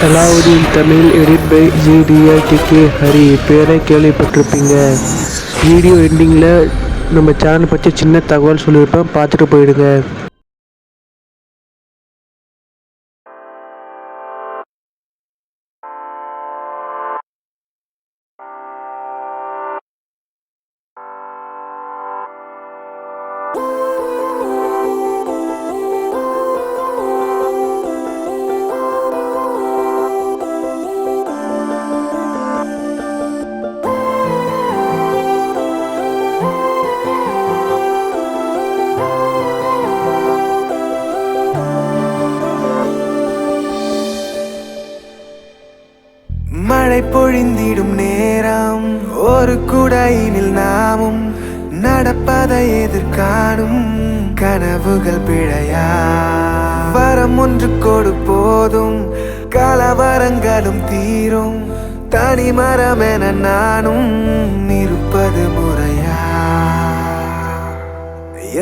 Alauddin Tamil edit by ஜிடிஐடிகே ஹரி. பேரை கேள்விப்பட்டிருப்பீங்க. வீடியோ எண்டிங்கில் நம்ம சேனல் பற்றி சின்ன தகவல் சொல்லியிருப்பேன், பார்த்துட்டு போயிடுங்க. மழை பொழிந்திடும் நேரம், ஒரு குடையினில் நாமும் நடப்பதை எதிர்காணும் கனவுகள் பிழையா. வரம் ஒன்று கொடு போதும், கலவரங்களும் தீரும். தனிமரம் என நானும் இருப்பது முறையா?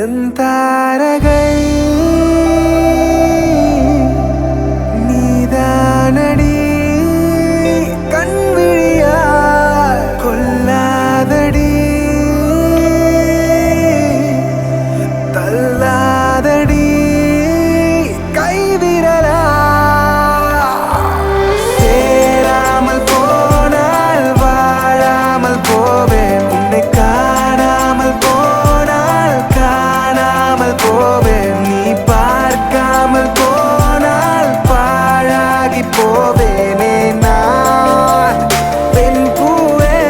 என் தாரகை நீதானடி, கொல்லாதடி தள்ளாதடி கைவிரலா. சேராமல் போனால் வாழாமல் போவேன், உன்னை காணாமல் போனால் காணாமல் போவேன். நீ பார்க்காமல் போனால் பாழாகி போவேனே நான் பெண் பூவே.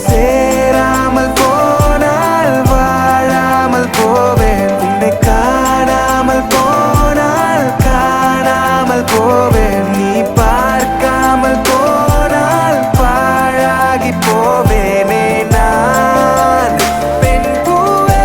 சேராமல் போனால் வாழாமல் போவேன், உன்னை காணாமல் போனால் காணாமல் போவேன். நீ பார்க்காமல் போனால் பாழாகி போவேனே நான் பெண் பூவே.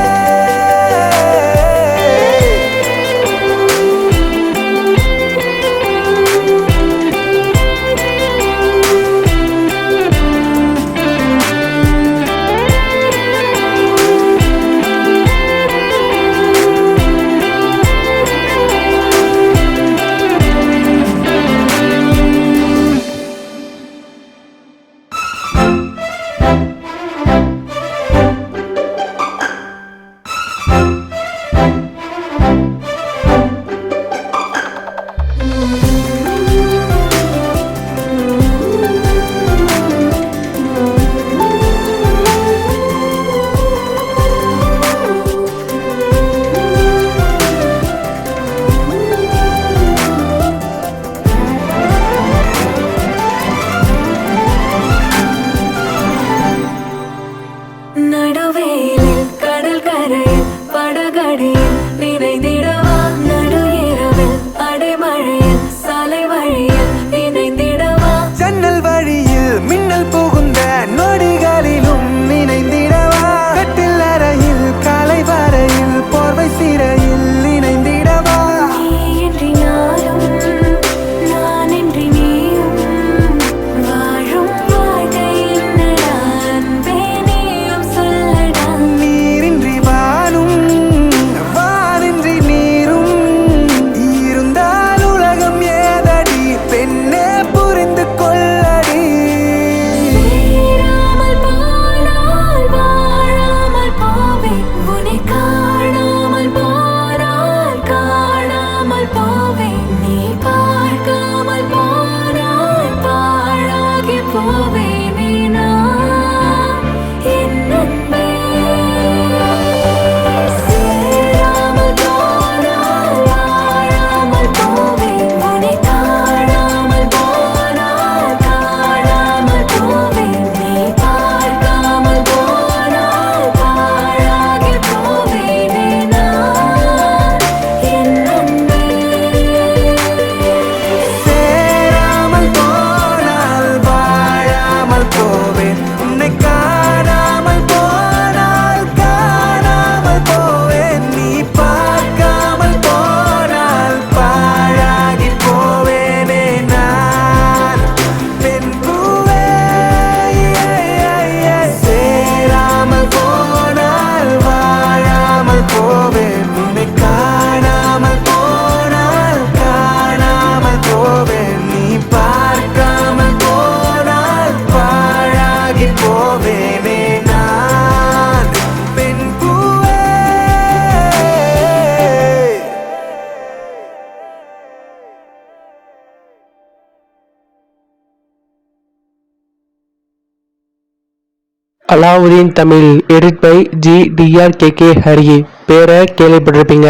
Alavudeen Tamil edit by GDRKK Hari. பேரை கேள்விப்பட்டிருப்பீங்க.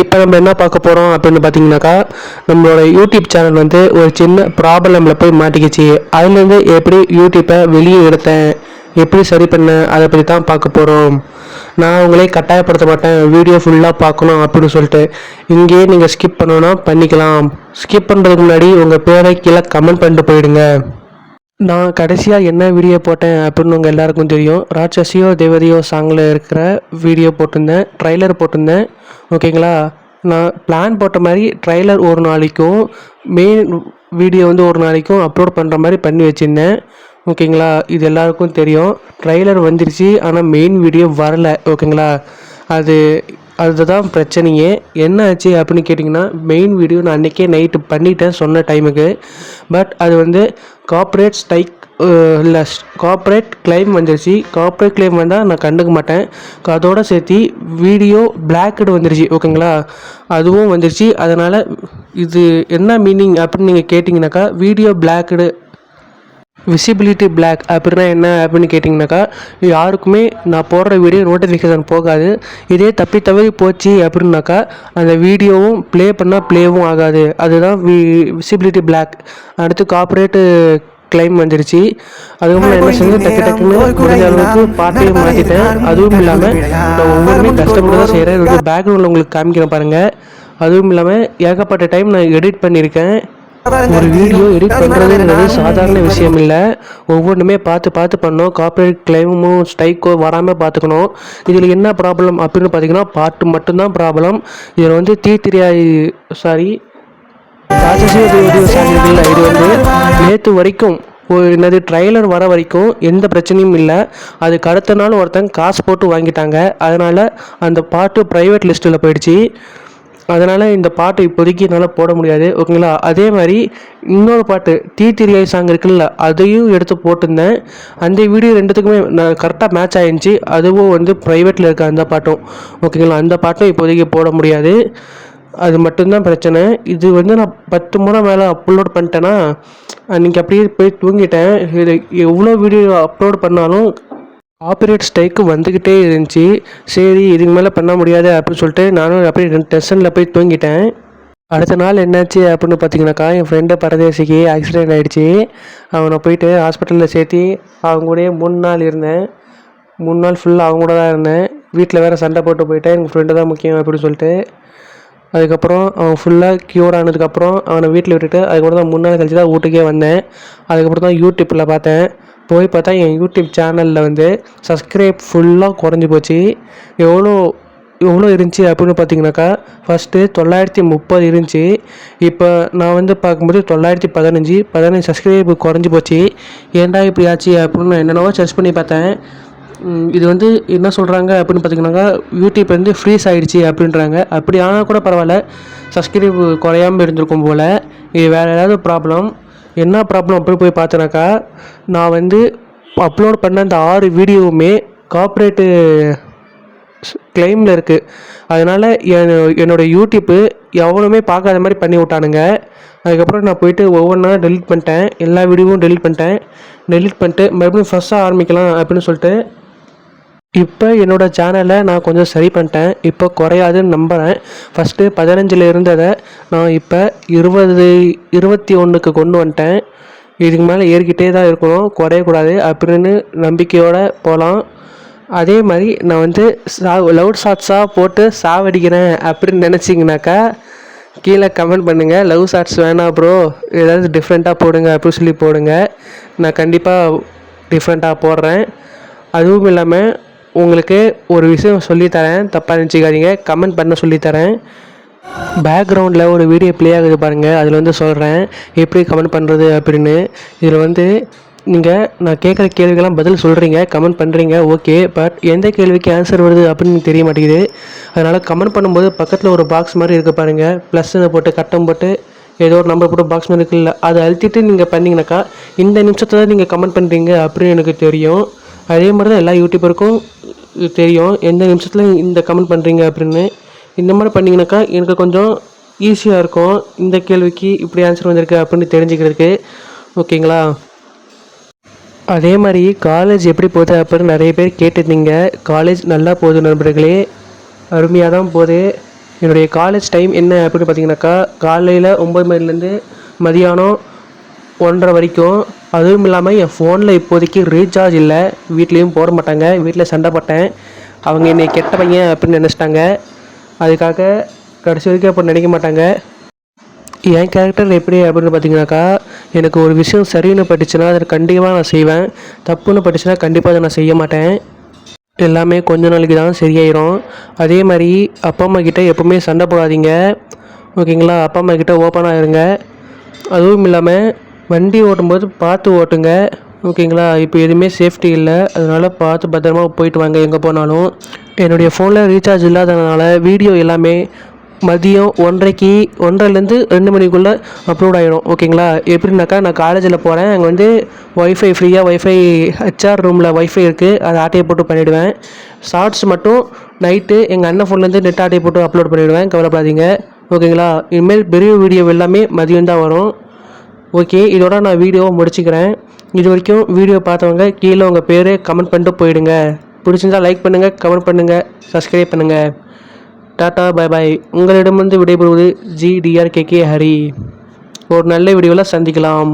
இப்போ நம்ம என்ன பார்க்க போகிறோம் அப்படின்னு பார்த்தீங்கன்னாக்கா, நம்மளோட யூடியூப் சேனல் வந்து ஒரு சின்ன ப்ராப்ளமில் போய் மாட்டிக்கிச்சு. அதுலேருந்து எப்படி யூடியூப்பை வெளியே எடுத்தேன், எப்படி சரி பண்ணேன், அதை பற்றி தான் பார்க்க போகிறோம். நான் உங்களே கட்டாயப்படுத்த மாட்டேன் வீடியோ ஃபுல்லாக பார்க்கணும் அப்படின்னு சொல்லிட்டு. இங்கேயே நீங்கள் ஸ்கிப் பண்ணணும்னா பண்ணிக்கலாம். ஸ்கிப் பண்ணுறதுக்கு முன்னாடி உங்கள் பேரை கீழே கமெண்ட் பண்ணிட்டு போயிடுங்க. நான் கடைசியாக என்ன வீடியோ போட்டேன் அப்படின்னு உங்கள் எல்லாருக்கும் தெரியும். ராட்சசியோ தேவதையோ சாங்கில் இருக்கிற வீடியோ போட்டிருந்தேன், ட்ரைலர் போட்டிருந்தேன். ஓகேங்களா, நான் பிளான் போட்ட மாதிரி ட்ரைலர் ஒரு நாளைக்கும் மெயின் வீடியோ வந்து ஒரு நாளைக்கும் அப்லோட் பண்ணுற மாதிரி பண்ணி வச்சுருந்தேன். ஓகேங்களா, இது எல்லாருக்கும் தெரியும். ட்ரைலர் வந்துருச்சு, ஆனால் மெயின் வீடியோ வரலை. ஓகேங்களா, அதுதான் பிரச்சனையே. என்ன ஆச்சு அப்படின்னு கேட்டிங்கன்னா, மெயின் வீடியோ நான் அன்றைக்கே நைட்டு பண்ணிட்டேன் சொன்ன டைமுக்கு. பட் அது வந்து கார்ப்பரேட் ஸ்ட்ரைக் இல்லை கார்ப்பரேட் கிளைம் வந்துருச்சு. கார்ப்பரேட் கிளைம் வந்தால் நான் கண்டுக்க மாட்டேன். அதோடு சேர்த்து வீடியோ பிளாக்டு வந்துருச்சு. ஓகேங்களா, அதுவும் வந்துருச்சு. அதனால் இது என்ன மீனிங் அப்படின்னு நீங்கள் கேட்டிங்கனாக்கா, வீடியோ பிளாக்டு விசிபிலிட்டி பிளாக் அப்படின்னா என்ன அப்படின்னு கேட்டிங்கனாக்கா, யாருக்குமே நான் போடுற வீடியோ நோட்டிஃபிகேஷன் போகாது. இதே தவறி போச்சு அப்படின்னாக்கா அந்த வீடியோவும் ப்ளே பண்ணால் ப்ளேவும் ஆகாது. அதுதான் விசிபிலிட்டி பிளாக். அடுத்து கார்ப்பரேட்டு கிளைம் வந்துருச்சு. அதுக்கப்புறம் நான் என்ன செஞ்சேன், டக்குன்னு முடிஞ்ச அளவுக்கு பாட்டையும் மாற்றிட்டேன். அதுவும் இல்லாமல் நான் ஒவ்வொருமே கஷ்டப்பட்டு தான் செய்கிறேன். இது பேக்ரவுண்டில் உங்களுக்கு காமிக்கிறேன் பாருங்கள். அதுவும் இல்லாமல் ஏகப்பட்ட டைம் நான் எடிட் பண்ணியிருக்கேன். ஒரு வீடியோ எடிட் பண்ணுறதுங்கிறது சாதாரண விஷயம் இல்லை. ஒவ்வொன்றுமே பார்த்து பண்ணோம். கார்ப்பரேட் கிளைமும் ஸ்ட்ரைக்கோ வராமல் பார்த்துக்கணும். இதில் என்ன ப்ராப்ளம் அப்படின்னு பார்த்தீங்கன்னா, பாட்டு மட்டும்தான் ப்ராப்ளம். இதில் வந்து ராட்சசியோ தேவதையோ சாங்கில் இது வந்து நேற்று வரைக்கும் என்னது ட்ரைலர் வர வரைக்கும் எந்த பிரச்சனையும் இல்லை. அதுக்கு அடுத்த நாள் ஒருத்தங்க காசு போட்டு வாங்கிட்டாங்க. அதனால் அந்த பாட்டு ப்ரைவேட் லிஸ்ட்டில் போயிடுச்சு. அதனால் இந்த பாட்டு இப்போதைக்கு என்னால் போட முடியாது. ஓகேங்களா, அதே மாதிரி இன்னொரு பாட்டு தீத்திரியாய் சாங் இருக்குல்ல, அதையும் எடுத்து போட்டிருந்தேன். அந்த வீடியோ ரெண்டுத்துக்குமே நான் கரெக்டாக மேட்ச் ஆகிருந்துச்சி. அதுவும் வந்து ப்ரைவேட்டில் இருக்க அந்த பாட்டும். ஓகேங்களா, அந்த பாட்டும் இப்போதைக்கு போட முடியாது. அது மட்டும்தான் பிரச்சனை. இது வந்து நான் 10 முறை மேலே அப்லோட் பண்ணிட்டேன்னா அன்றைக்கி அப்படியே போய் தூங்கிட்டேன். இது எவ்வளோ வீடியோ அப்லோட் பண்ணாலும் காப்பிரைட் ஸ்ட்ரைக்கு வந்துக்கிட்டே இருந்துச்சு. சரி, இதுக்கு மேலே பண்ண முடியாது அப்படின்னு சொல்லிட்டு நானும் அப்படியே டென்ஷனில் போய் தூங்கிட்டேன். அடுத்த நாள் என்னாச்சு அப்படின்னு பார்த்தீங்கன்னாக்கா, என் ஃப்ரெண்டு பரதேசிக்கு ஆக்சிடெண்ட் ஆகிடுச்சு. அவனை போயிட்டு ஹாஸ்பிட்டலில் சேர்த்து அவங்க கூடயே 3 நாள் இருந்தேன். 3 நாள் ஃபுல்லாக அவங்க கூட தான் இருந்தேன். வீட்டில் வேறு சண்டை போட்டு போயிட்டேன், எங்கள் ஃப்ரெண்டு தான் முக்கியம் அப்படின்னு சொல்லிட்டு. அதுக்கப்புறம் அவன் ஃபுல்லாக க்யூர் ஆனதுக்கப்புறம் அவனை வீட்டில் விட்டுட்டு அதுக்கப்புறம் தான் 3 நாள் கழிச்சு தான் வீட்டுக்கே வந்தேன். அதுக்கப்புறம் தான் யூடியூப்பில் பார்த்தேன். போய் பார்த்தா என் யூடியூப் சேனலில் வந்து சப்ஸ்கிரைப் ஃபுல்லாக குறைஞ்சி போச்சு. எவ்வளோ இருந்துச்சு அப்படின்னு பார்த்தீங்கன்னாக்கா, ஃபஸ்ட்டு 930 இருந்துச்சு. இப்போ நான் வந்து பார்க்கும்போது 915 சப்ஸ்கிரைப் குறைஞ்சி போச்சு. ஏன்டா இப்படி ஆச்சு அப்படின்னு நான் என்னென்னவோ சர்ச் பண்ணி பார்த்தேன். இது வந்து என்ன சொல்கிறாங்க அப்படின்னு பார்த்தீங்கன்னாக்கா, யூடியூப் வந்து ஃப்ரீஸ் ஆகிடுச்சி அப்படின்றாங்க. அப்படி ஆனால் கூட பரவாயில்ல, சப்ஸ்கிரைப் குறையாமல் இருந்திருக்கும் போல். இது வேறு ஏதாவது ப்ராப்ளம். என்ன ப்ராப்ளம் அப்படின்னு போய் பார்த்தேனாக்கா, நான் வந்து அப்லோட் பண்ண அந்த 6 வீடியோவுமே கார்ப்பரேட்டு கிளைமில் இருக்குது. அதனால் என்னோடய யூடியூப்பு எவனுமே பார்க்காத மாதிரி பண்ணி விட்டானுங்க. அதுக்கப்புறம் நான் போயிட்டு ஒவ்வொன்றா டெலிட் பண்ணிட்டேன். எல்லா வீடியோவும் டெலிட் பண்ணிட்டு மறுபடியும் ஃபஸ்ட்டாக ஆரம்பிக்கலாம் அப்படின்னு சொல்லிட்டு இப்போ என்னோடய சேனலை நான் கொஞ்சம் சரி பண்ணிட்டேன். இப்போ குறையாதுன்னு நம்புகிறேன். ஃபஸ்ட்டு 15 இருந்ததை நான் இப்போ 21க்கு கொண்டு வந்துட்டேன். இதுக்கு மேலே ஏறிக்கிட்டே தான் இருக்கணும், குறையக்கூடாது அப்படின்னு நம்பிக்கையோடு போகலாம். அதே மாதிரி நான் வந்து லவ் ஷார்ட்ஸாக போட்டு சாவடிக்கிறேன் அப்படின்னு நினச்சிங்கனாக்கா கீழே கமெண்ட் பண்ணுங்கள். லவ் ஷார்ட்ஸ் வேணாம் ப்ரோ, ஏதாவது டிஃப்ரெண்ட்டாக போடுங்க அப்படின்னு சொல்லி போடுங்க. நான் கண்டிப்பாக டிஃப்ரெண்ட்டாக போடுறேன். அதுவும் இல்லாமல் உங்களுக்கு ஒரு விஷயம் சொல்லித்தரேன், தப்பாக நினச்சிக்காதீங்க. கமெண்ட் பண்ண சொல்லித்தரேன். பேக்ரவுண்டில் ஒரு வீடியோ ப்ளே ஆகுது பாருங்கள், அதில் வந்து சொல்கிறேன் எப்படி கமெண்ட் பண்ணுறது அப்படின்னு. இதில் வந்து நீங்கள் நான் கேட்குற கேள்விக்கெல்லாம் பதில் சொல்கிறீங்க, கமெண்ட் பண்ணுறீங்க, ஓகே. பட் எந்த கேள்விக்கு ஆன்சர் வருது அப்படின்னு தெரிய மாட்டேங்குது. அதனால் கமெண்ட் பண்ணும்போது பக்கத்தில் ஒரு பாக்ஸ் மாதிரி இருக்குது பாருங்கள், ப்ளஸ்ஸை போட்டு கட்டம் போட்டு ஏதோ ஒரு நம்பர் போட்டு பாக்ஸ் மாதிரி இருக்குல்ல, அதை அழுத்திட்டு நீங்கள் பண்ணிங்கனாக்கா இந்த நிமிஷத்தை தான் நீங்கள் கமெண்ட் பண்ணுறீங்க அப்படின்னு எனக்கு தெரியும். அதே மாதிரி தான் எல்லா யூடியூபருக்கும் தெரியும் எந்த நிமிஷத்தில் இந்த கமெண்ட் பண்ணுறீங்க அப்படின்னு. இந்த மாதிரி பண்ணிங்கனாக்கா எனக்கு கொஞ்சம் ஈஸியாக இருக்கும், இந்த கேள்விக்கு இப்படி ஆன்சர் வந்திருக்கு அப்படின்னு தெரிஞ்சுக்கிறதுக்கு. ஓகேங்களா, அதே மாதிரி காலேஜ் எப்படி போகுது அப்படின்னு நிறைய பேர் கேட்டிருந்தீங்க. காலேஜ் நல்லா போகுது நண்பர்களே, அருமையாக தான் போகுது. என்னுடைய காலேஜ் டைம் என்ன அப்படின்னு பார்த்தீங்கன்னாக்கா, காலையில் 9 மணிலேருந்து மதியானம் 1:30 வரைக்கும். அதுவும் இல்லாமல் என் ஃபோனில் இப்போதைக்கு ரீசார்ஜ் இல்லை, வீட்லேயும் போட மாட்டாங்க. வீட்டில் சண்டை போட்டேன், அவங்க என்னை கெட்ட பையன் அப்படின்னு நினச்சிட்டாங்க. அதுக்காக கடைசி வரைக்கும் அப்போ நினைக்க மாட்டாங்க. என் கேரக்டர் எப்படி அப்படின்னு பார்த்தீங்கன்னாக்கா, எனக்கு ஒரு விஷயம் சரின்னு பட்டுச்சுன்னா அதை கண்டிப்பாக நான் செய்வேன், தப்புன்னு பட்டுச்சுன்னா கண்டிப்பாக அதை நான் செய்ய மாட்டேன். எல்லாமே கொஞ்ச நாளைக்கு தான் சரியாயிரும். அதே மாதிரி அப்பா அம்மா கிட்டே எப்போவுமே சண்டை போடாதீங்க, ஓகேங்களா? அப்பா அம்மா கிட்டே ஓப்பனாக இருங்க. அதுவும் இல்லாமல் வண்டி ஓட்டும்போது பார்த்து ஓட்டுங்க, ஓகேங்களா? இப்போ எதுவுமே சேஃப்டி இல்லை, அதனால் பார்த்து பத்திரமா போயிட்டு வாங்க எங்கே போனாலும். என்னுடைய ஃபோனில் ரீசார்ஜ் இல்லாததுனால வீடியோ எல்லாமே மதியம் 1:30லேருந்து 2 மணிக்குள்ளே அப்லோட் ஆகிடும், ஓகேங்களா? எப்படின்னாக்கா, நான் காலேஜில் போகிறேன், அங்கே வந்து ஒய்ஃபை ஃப்ரீயாக ஹெச்ஆர் ரூமில் ஒய்ஃபை இருக்குது, அதை ஆட்டையை போட்டு பண்ணிவிடுவேன். ஷார்ட்ஸ் மட்டும் நைட்டு எங்கள் அண்ணன் ஃபோன்லேருந்து நெட் ஆட்டையை போட்டு அப்லோட் பண்ணிவிடுவேன், கவலைப்படாதீங்க, ஓகேங்களா? இனிமேல் பெரிய வீடியோ எல்லாமே மதியம் தான் வரும். ஓகே, இதோட நான் வீடியோவை முடிச்சுக்கிறேன். இது வரைக்கும் வீடியோ பார்த்தவங்க கீழே உங்கள் பேர் கமெண்ட் பண்ணிட்டு போயிடுங்க. பிடிச்சிருந்தால் லைக் பண்ணுங்கள், கமெண்ட் பண்ணுங்கள், சப்ஸ்கிரைப் பண்ணுங்கள். Tata bye bye. உங்களிடமிருந்து விடைபெறுவது GDRKK ஹரி. ஒரு நல்ல வீடியோவில் சந்திக்கலாம்.